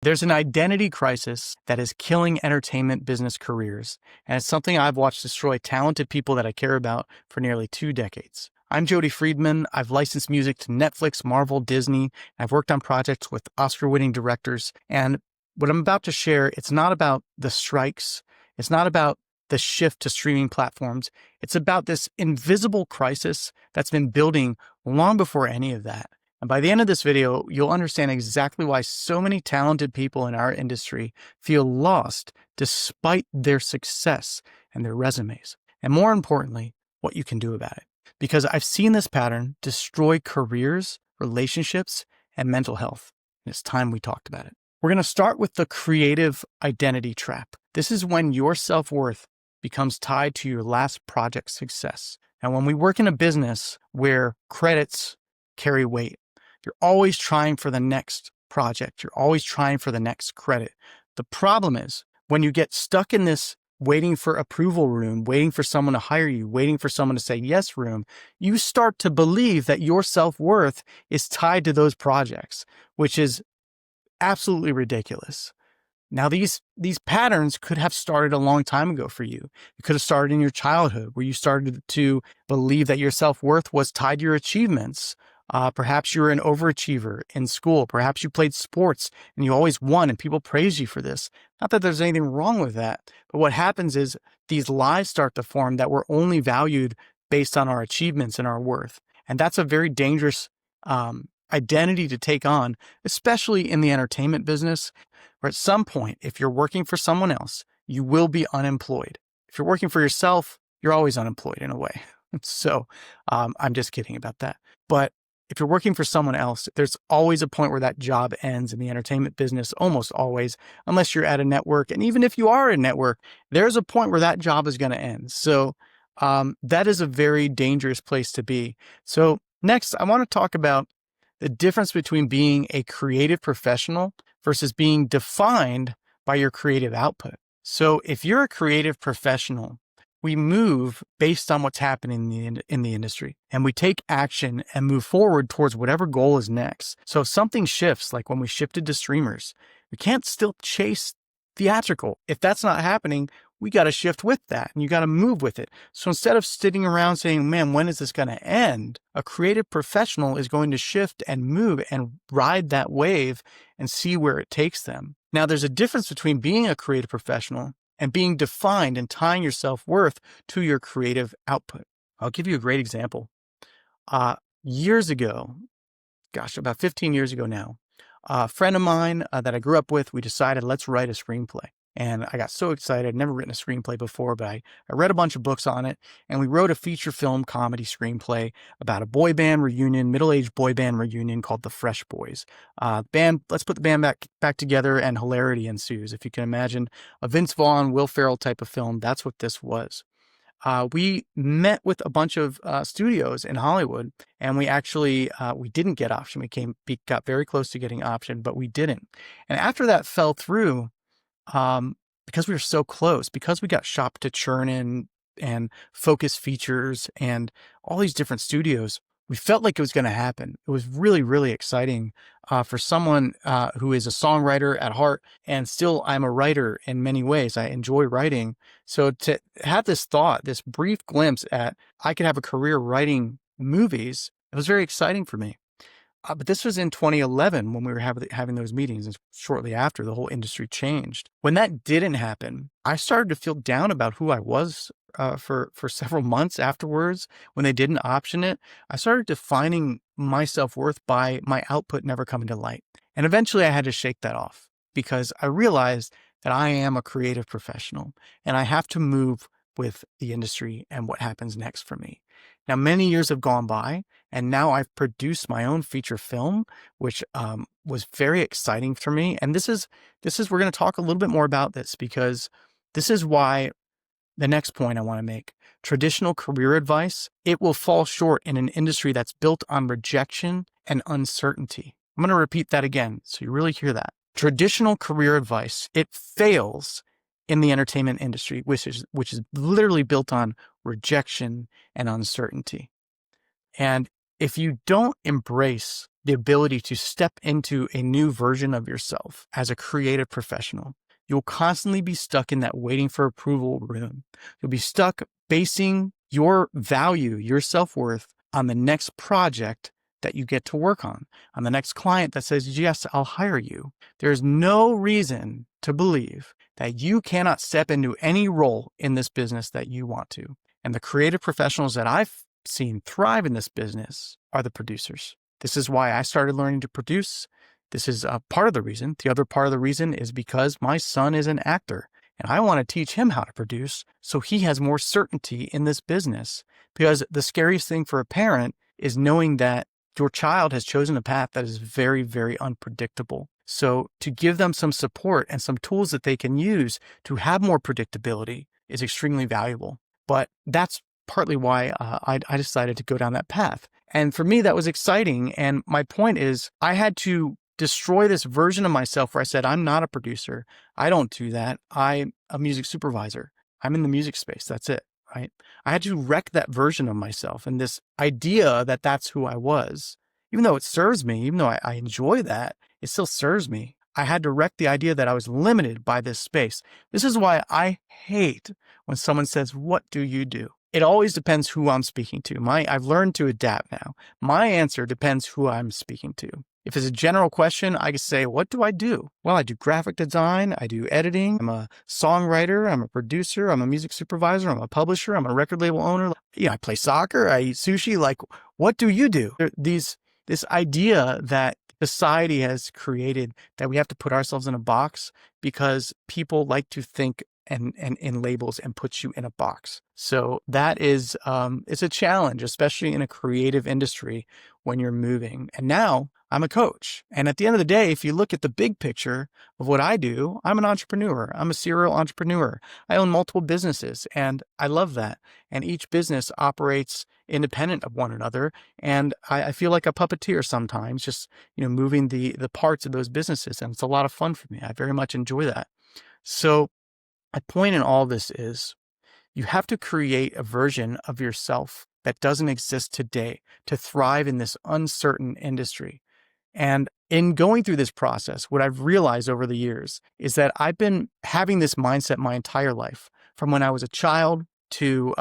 There's an identity crisis that is killing entertainment business careers, and it's something I've watched destroy talented people that I care about for nearly 2 decades. I'm Jody Friedman. I've licensed music to Netflix, Marvel, Disney. I've worked on projects with Oscar-winning directors, and what I'm about to share, it's not about the strikes. It's not about the shift to streaming platforms. It's about this invisible crisis that's been building long before any of that. And by the end of this video, you'll understand exactly why so many talented people in our industry feel lost despite their success and their resumes. And more importantly, what you can do about it. Because I've seen this pattern destroy careers, relationships, and mental health. And it's time we talked about it. We're going to start with the creative identity trap. This is when your self-worth becomes tied to your last project's success. And when we work in a business where credits carry weight, you're always trying for the next project. You're always trying for the next credit. The problem is when you get stuck in this waiting for approval room, waiting for someone to hire you, waiting for someone to say yes room, you start to believe that your self-worth is tied to those projects, which is absolutely ridiculous. Now, these patterns could have started a long time ago for you. It could have started in your childhood where you started to believe that your self-worth was tied to your achievements. Perhaps you were an overachiever in school. Perhaps you played sports and you always won and people praise you for this. Not that there's anything wrong with that, but what happens is these lies start to form that we're only valued based on our achievements and our worth. And that's a very dangerous identity to take on, especially in the entertainment business, where at some point, if you're working for someone else, you will be unemployed. If you're working for yourself, you're always unemployed in a way. So I'm just kidding about that. But if you're working for someone else, there's always a point where that job ends in the entertainment business, almost always, unless you're at a network. And even if you are a network, there's a point where that job is going to end. So that is a very dangerous place to be. So next, I want to talk about the difference between being a creative professional versus being defined by your creative output. So if you're a creative professional, we move based on what's happening in the industry, and we take action and move forward towards whatever goal is next. So if something shifts, like when we shifted to streamers, we can't still chase theatrical. If that's not happening, we got to shift with that and you got to move with it. So instead of sitting around saying, man, when is this going to end? A creative professional is going to shift and move and ride that wave and see where it takes them. Now, there's a difference between being a creative professional and being defined and tying your self-worth to your creative output. I'll give you a great example. Years ago, about 15 years ago now, a friend of mine that I grew up with, we decided let's write a screenplay. And I got so excited. I'd never written a screenplay before, but I read a bunch of books on it. And we wrote a feature film comedy screenplay about a boy band reunion, middle-aged boy band reunion called the Fresh Boys. Let's put the band back together and hilarity ensues. If you can imagine a Vince Vaughn, Will Ferrell type of film, that's what this was. We met with a bunch of studios in Hollywood, and we actually, we didn't get option. We got very close to getting option, but we didn't. And after that fell through, because we were so close, because we got shopped to Chernin and Focus Features and all these different studios, we felt like it was going to happen. It was really, really exciting for someone who is a songwriter at heart, and still I'm a writer in many ways. I enjoy writing. So to have this thought, this brief glimpse at I could have a career writing movies, it was very exciting for me. But this was in 2011 when we were having those meetings, and shortly after, the whole industry changed. When that didn't happen, I started to feel down about who I was for several months afterwards. When they didn't option it, I started defining my self-worth by my output never coming to light. And eventually I had to shake that off because I realized that I am a creative professional and I have to move with the industry and what happens next for me. Now, many years have gone by, and now I've produced my own feature film, which was very exciting for me. And we're going to talk a little bit more about this because this is why the next point I want to make, traditional career advice, it will fall short in an industry that's built on rejection and uncertainty. I'm going to repeat that again so you really hear that. Traditional career advice, it fails in the entertainment industry, which is literally built on rejection and uncertainty. And if you don't embrace the ability to step into a new version of yourself as a creative professional. You'll constantly be stuck in that waiting for approval room. You'll be stuck basing your value, your self-worth on the next project that you get to work on the next client that says, yes, I'll hire you. There's no reason to believe that you cannot step into any role in this business that you want to. And the creative professionals that I've seen thrive in this business are the producers. This is why I started learning to produce. This is part of the reason. The other part of the reason is because my son is an actor and I want to teach him how to produce so he has more certainty in this business. Because the scariest thing for a parent is knowing that your child has chosen a path that is very, very unpredictable. So to give them some support and some tools that they can use to have more predictability is extremely valuable. But that's partly why I decided to go down that path. And for me, that was exciting. And my point is, I had to destroy this version of myself where I said, I'm not a producer. I don't do that. I'm a music supervisor. I'm in the music space. That's it. Right? I had to wreck that version of myself and this idea that that's who I was. Even though it serves me, even though I enjoy that, it still serves me. I had to wreck the idea that I was limited by this space. This is why I hate when someone says, what do you do? It always depends who I'm speaking to. I've learned to adapt now. My answer depends who I'm speaking to. If it's a general question, I can say, what do I do? Well, I do graphic design. I do editing. I'm a songwriter. I'm a producer. I'm a music supervisor. I'm a publisher. I'm a record label owner. I play soccer. I eat sushi. Like, what do you do? This idea that society has created that we have to put ourselves in a box because people like to think and in labels and put you in a box. So that is, it's a challenge, especially in a creative industry when you're moving. And now I'm a coach. And at the end of the day, if you look at the big picture of what I do, I'm an entrepreneur. I'm a serial entrepreneur. I own multiple businesses and I love that. And each business operates independent of one another. And I feel like a puppeteer sometimes, just, moving the parts of those businesses. And it's a lot of fun for me. I very much enjoy that. So my point in all this is you have to create a version of yourself that doesn't exist today to thrive in this uncertain industry. And in going through this process, what I've realized over the years is that I've been having this mindset my entire life, from when I was a child to,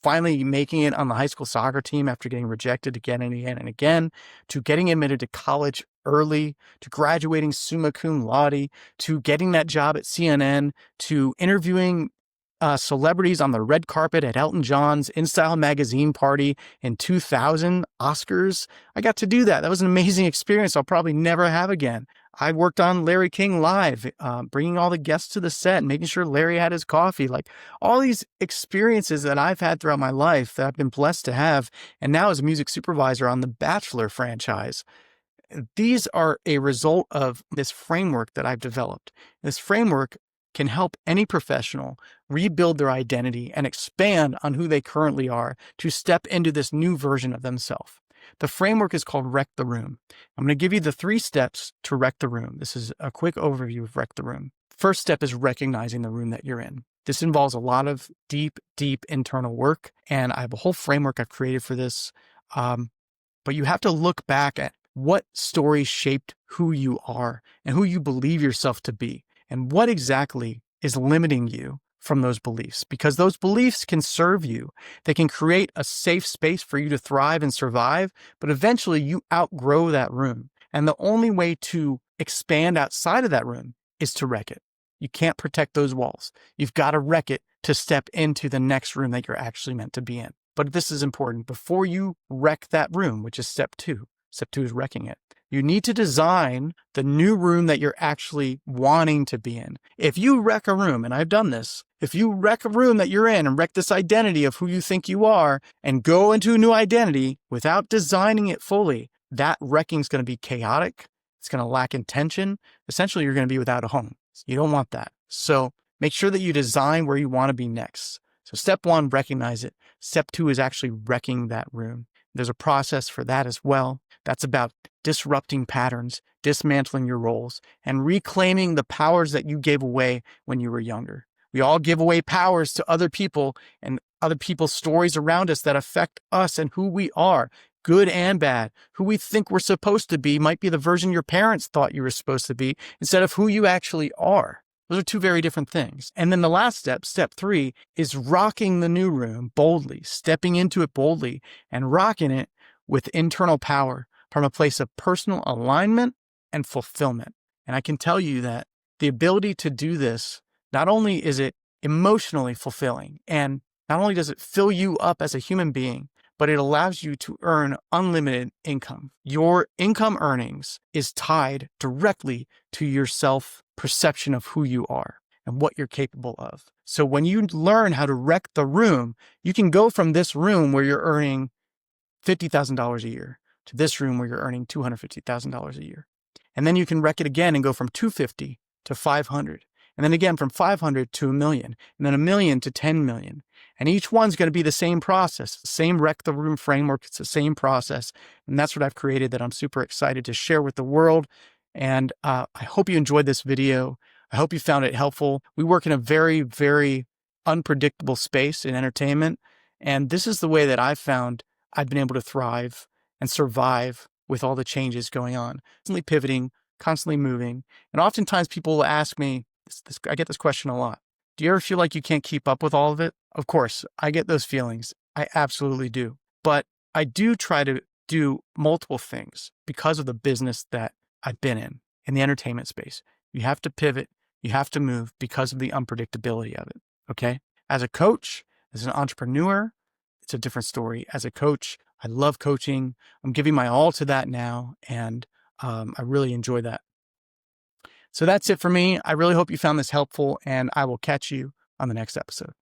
finally making it on the high school soccer team after getting rejected again and again and again, to getting admitted to college early, to graduating summa cum laude, to getting that job at CNN, to interviewing celebrities on the red carpet at Elton John's InStyle magazine party in 2000, Oscars. I got to do that. That was an amazing experience I'll probably never have again. I worked on Larry King Live, bringing all the guests to the set, making sure Larry had his coffee, like all these experiences that I've had throughout my life that I've been blessed to have. And now as a music supervisor on the Bachelor franchise, these are a result of this framework that I've developed. This framework can help any professional rebuild their identity and expand on who they currently are to step into this new version of themselves. The framework is called Wreck the Room. I'm going to give you the 3 steps to wreck the room. This is a quick overview of Wreck the Room. First step is recognizing the room that you're in. This involves a lot of deep internal work, and I have a whole framework I've created for this. But you have to look back at what story shaped who you are and who you believe yourself to be, and what exactly is limiting you from those beliefs, because those beliefs can serve you. They can create a safe space for you to thrive and survive, but eventually you outgrow that room. And the only way to expand outside of that room is to wreck it. You can't protect those walls. You've got to wreck it to step into the next room that you're actually meant to be in. But this is important. Before you wreck that room, which is step 2, step 2 is wrecking it. You need to design the new room that you're actually wanting to be in. If you wreck a room, and I've done this, if you wreck a room that you're in and wreck this identity of who you think you are and go into a new identity without designing it fully, that wrecking is going to be chaotic. It's going to lack intention. Essentially, you're going to be without a home. You don't want that. So make sure that you design where you want to be next. So step 1, recognize it. Step 2 is actually wrecking that room. There's a process for that as well. That's about disrupting patterns, dismantling your roles, and reclaiming the powers that you gave away when you were younger. We all give away powers to other people and other people's stories around us that affect us and who we are. good and bad. Who we think we're supposed to be might be the version your parents thought you were supposed to be instead of who you actually are. Those are two very different things. And then the last step, step 3, is rocking the new room boldly, stepping into it boldly and rocking it with internal power from a place of personal alignment and fulfillment. And I can tell you that the ability to do this, not only is it emotionally fulfilling, and not only does it fill you up as a human being, but it allows you to earn unlimited income. Your income earnings is tied directly to your self-perception of who you are and what you're capable of. So when you learn how to wreck the room, you can go from this room where you're earning $50,000 a year to this room where you're earning $250,000 a year. And then you can wreck it again and go from 250 to 500. And then again from 500 to 1 million, and then 1 million to 10 million. And each one's going to be the same process, the same wreck the room framework. It's the same process. And that's what I've created that I'm super excited to share with the world. And I hope you enjoyed this video. I hope you found it helpful. We work in a very, very unpredictable space in entertainment. And this is the way that I've found I've been able to thrive and survive with all the changes going on, constantly pivoting, constantly moving. And oftentimes people will ask me, I get this question a lot. Do you ever feel like you can't keep up with all of it? Of course, I get those feelings. I absolutely do. But I do try to do multiple things because of the business that I've been in the entertainment space. You have to pivot. You have to move because of the unpredictability of it. Okay. As a coach, as an entrepreneur, it's a different story. As a coach, I love coaching. I'm giving my all to that now. And I really enjoy that. So that's it for me. I really hope you found this helpful, and I will catch you on the next episode.